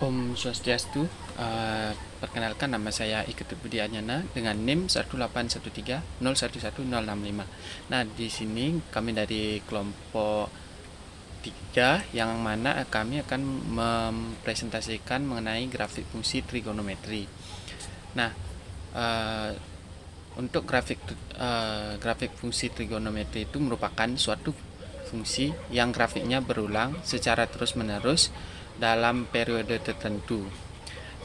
Om Swastiastu, perkenalkan nama saya Iketut Budi Anyana dengan NIM 18130111065. Nah, di sini kami dari kelompok 3 yang mana kami akan mempresentasikan mengenai grafik fungsi trigonometri. Nah, uh, untuk grafik fungsi trigonometri itu merupakan suatu fungsi yang grafiknya berulang secara terus-menerus dalam periode tertentu.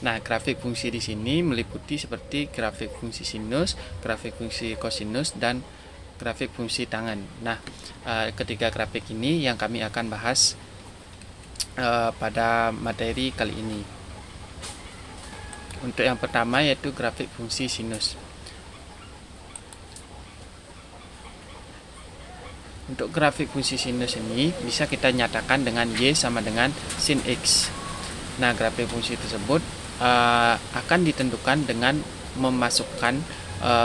Nah, grafik fungsi di sini meliputi seperti grafik fungsi sinus, grafik fungsi kosinus, dan grafik fungsi tangen. Nah, ketiga grafik ini yang kami akan bahas pada materi kali ini. Untuk yang pertama yaitu grafik fungsi sinus. Untuk grafik fungsi sinus ini bisa kita nyatakan dengan Y sama dengan sin X. Nah, grafik fungsi tersebut akan ditentukan dengan memasukkan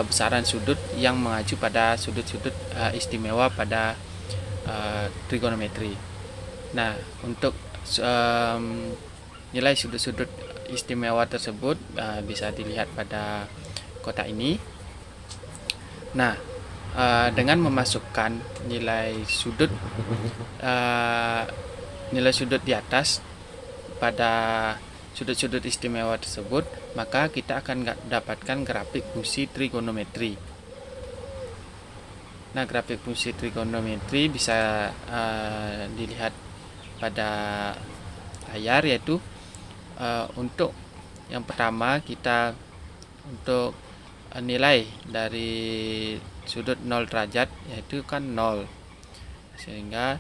besaran sudut yang mengacu pada sudut-sudut istimewa pada trigonometri. Nah, untuk nilai sudut-sudut istimewa tersebut bisa dilihat pada kotak ini. Nah, dengan memasukkan nilai sudut di atas pada sudut-sudut istimewa tersebut, maka kita akan dapatkan grafik fungsi trigonometri. Nah, grafik fungsi trigonometri bisa dilihat pada layar, yaitu untuk yang pertama kita untuk nilai dari sudut 0 derajat yaitu kan 0, sehingga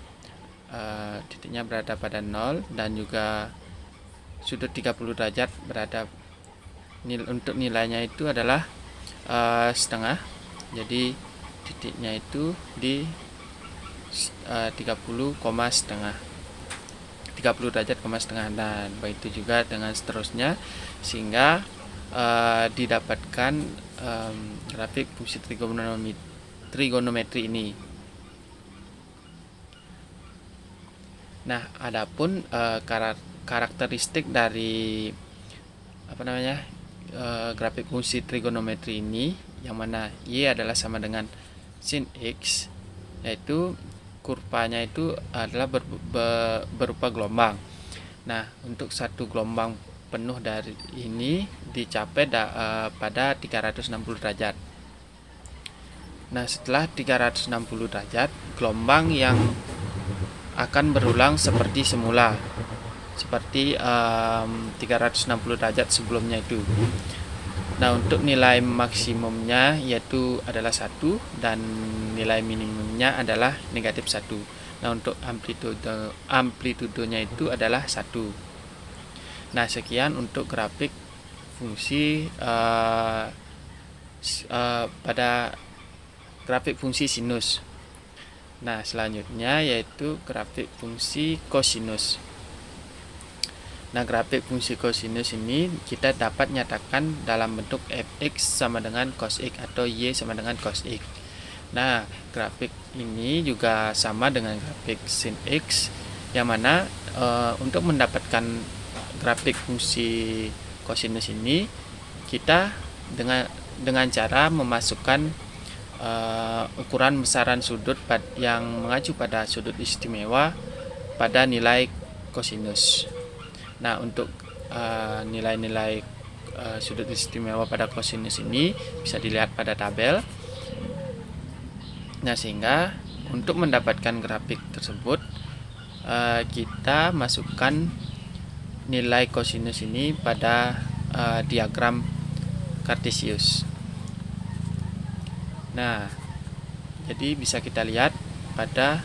titiknya berada pada 0, dan juga sudut 30 derajat berada untuk nilainya itu adalah setengah, jadi titiknya itu di 30 setengah 30 derajat setengah, dan begitu juga dengan seterusnya, sehingga didapatkan grafik fungsi trigonometri ini. Nah, adapun karakteristik dari grafik fungsi trigonometri ini, yang mana Y adalah sama dengan sin X, yaitu kurvanya itu adalah berupa gelombang. Nah, untuk satu gelombang penuh dari ini dicapai pada 360 derajat. Nah, setelah 360 derajat, gelombang yang akan berulang seperti semula, seperti 360 derajat sebelumnya itu. Nah, untuk nilai maksimumnya yaitu adalah 1, dan nilai minimumnya adalah negatif 1. Nah, untuk amplitudenya itu adalah 1. Nah, sekian untuk grafik fungsi pada grafik fungsi sinus. Nah, selanjutnya yaitu grafik fungsi kosinus. Nah, grafik fungsi kosinus ini kita dapat nyatakan dalam bentuk fx sama dengan cos x atau y sama dengan cos x. Nah, grafik ini juga sama dengan grafik sin x, yang mana untuk mendapatkan grafik fungsi kosinus ini kita dengan cara memasukkan ukuran besaran sudut yang mengacu pada sudut istimewa pada nilai kosinus. Nah, untuk nilai-nilai sudut istimewa pada kosinus ini bisa dilihat pada tabel. Nah, sehingga untuk mendapatkan grafik tersebut kita masukkan nilai kosinus ini pada diagram Cartesius. Nah, jadi bisa kita lihat pada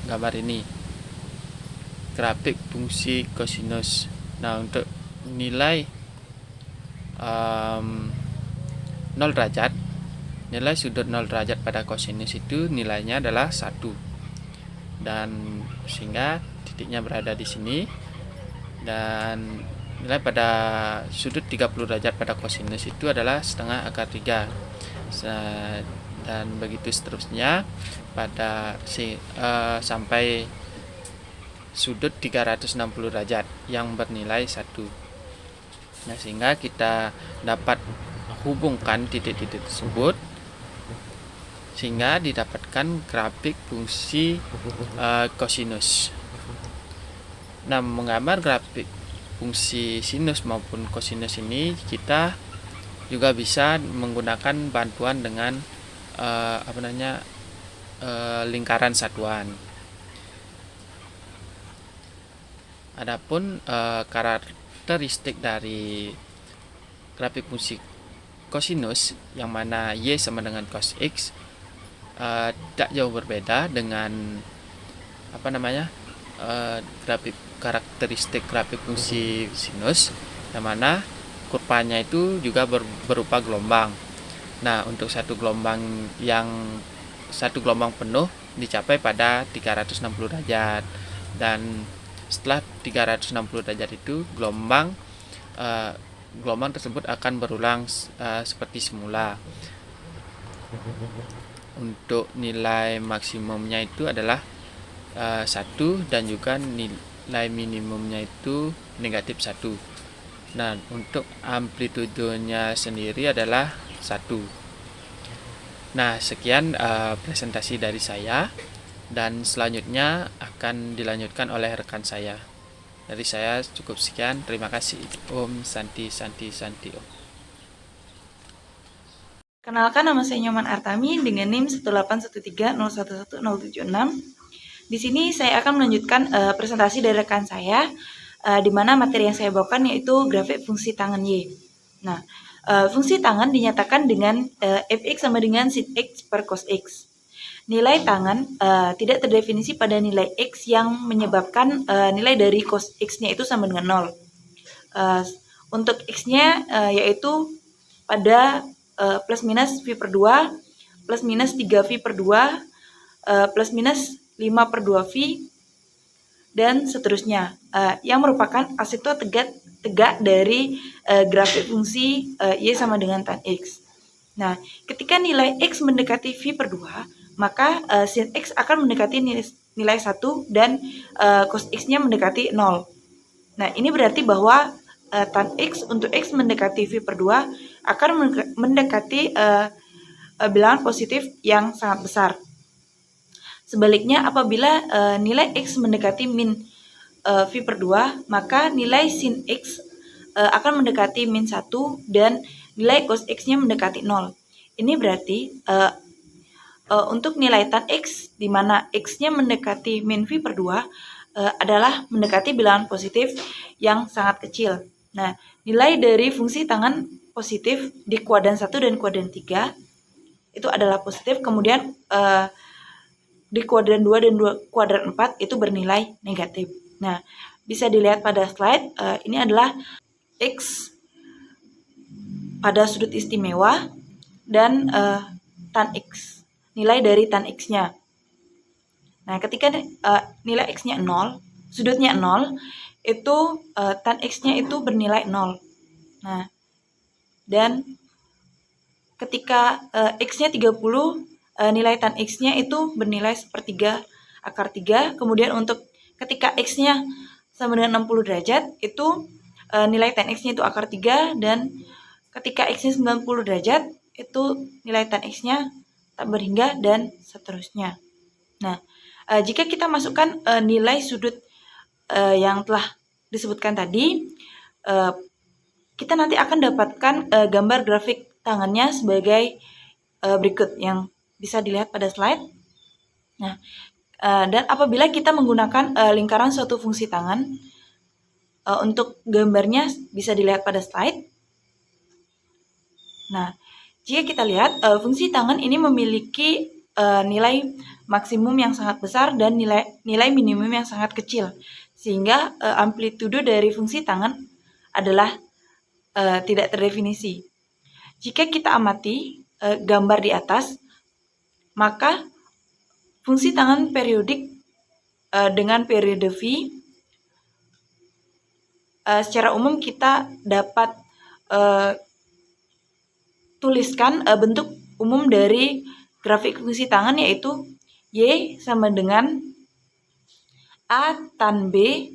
gambar ini, grafik fungsi kosinus. Nah, untuk nilai 0 derajat, nilai sudut 0 derajat pada kosinus itu nilainya adalah 1, dan sehingga titiknya berada di sini, dan nilai pada sudut 30 derajat pada kosinus itu adalah setengah akar 3, dan begitu seterusnya pada sampai sudut 360 derajat yang bernilai 1. Nah, sehingga kita dapat hubungkan titik-titik tersebut sehingga didapatkan grafik fungsi kosinus. Nah, menggambar grafik fungsi sinus maupun kosinus ini kita juga bisa menggunakan bantuan dengan lingkaran satuan. Adapun karakteristik dari grafik fungsi kosinus yang mana Y sama dengan cos X tidak jauh berbeda dengan karakteristik grafik fungsi sinus, yang mana kurvanya itu juga berupa gelombang. Nah, untuk satu gelombang penuh dicapai pada 360 derajat, dan setelah 360 derajat itu gelombang tersebut akan berulang seperti semula. Untuk nilai maksimumnya itu adalah 1, dan juga nilai minimumnya itu negatif 1. Nah, untuk amplitudenya sendiri adalah 1. Nah, sekian presentasi dari saya, dan selanjutnya akan dilanjutkan oleh rekan saya. Dari saya cukup sekian, terima kasih. Om Santi Santi Santi Om. Kenalkan, nama saya Nyoman Artami dengan NIM 18130111076. Di sini saya akan melanjutkan presentasi dari rekan saya, di mana materi yang saya bawakan yaitu grafik fungsi tangan Y. Nah, fungsi tangan dinyatakan dengan fx sama dengan sin x per cos x. Nilai tangan tidak terdefinisi pada nilai x yang menyebabkan nilai dari cos x-nya itu sama dengan 0. Untuk x-nya yaitu pada plus minus V per 2, plus minus 3V per 2, plus minus 5/2 V, dan seterusnya, yang merupakan asympto tegak dari grafik fungsi Y sama dengan tan X. Nah, ketika nilai X mendekati V per 2, maka sin X akan mendekati nilai 1 dan cos X-nya mendekati 0. Nah, ini berarti bahwa tan X untuk X mendekati V per 2 akan mendekati bilangan positif yang sangat besar. Sebaliknya, apabila nilai X mendekati min V per 2, maka nilai sin X akan mendekati min 1 dan nilai cos X-nya mendekati 0. Ini berarti untuk nilai tan X, di mana X-nya mendekati min V per 2, adalah mendekati bilangan positif yang sangat kecil. Nah, nilai dari fungsi tangan positif di kuadran 1 dan kuadran 3 itu adalah positif, kemudian di kuadran 2 dan kuadran 4 itu bernilai negatif. Nah, bisa dilihat pada slide, ini adalah X pada sudut istimewa dan tan X, nilai dari tan X-nya. Nah, ketika nilai X-nya 0, sudutnya 0, itu tan X-nya itu bernilai 0. Nah, dan ketika X-nya 30, nilai tan X-nya itu bernilai 1/3 akar 3. Kemudian untuk ketika X-nya sama dengan 60 derajat, itu nilai tan X-nya itu akar 3. Dan ketika X-nya 90 derajat, itu nilai tan X-nya tak berhingga, dan seterusnya. Nah, jika kita masukkan nilai sudut yang telah disebutkan tadi, kita nanti akan dapatkan gambar grafik tangannya sebagai berikut yang bisa dilihat pada slide. Nah, dan apabila kita menggunakan lingkaran suatu fungsi tangan, untuk gambarnya bisa dilihat pada slide. Nah, jika kita lihat fungsi tangan ini memiliki nilai maksimum yang sangat besar dan nilai minimum yang sangat kecil, sehingga amplitudo dari fungsi tangan adalah tidak terdefinisi. Jika kita amati gambar di atas, maka fungsi tangan periodik dengan periode V, secara umum kita dapat tuliskan bentuk umum dari grafik fungsi tangan, yaitu Y sama dengan A tan B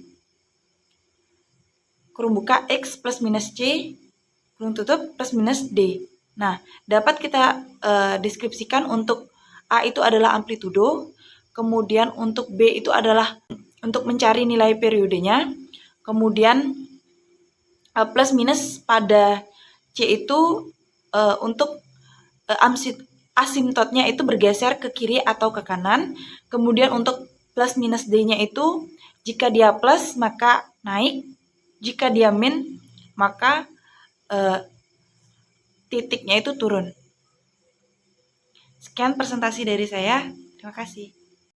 kurung buka X plus minus C kurung tutup plus minus D. Nah, dapat kita deskripsikan untuk A itu adalah amplitudo, kemudian untuk B itu adalah untuk mencari nilai periodenya, kemudian plus minus pada C itu untuk asimptotnya itu bergeser ke kiri atau ke kanan, kemudian untuk plus minus D-nya itu jika dia plus maka naik, jika dia min maka titiknya itu turun. Sekian presentasi dari saya. Terima kasih.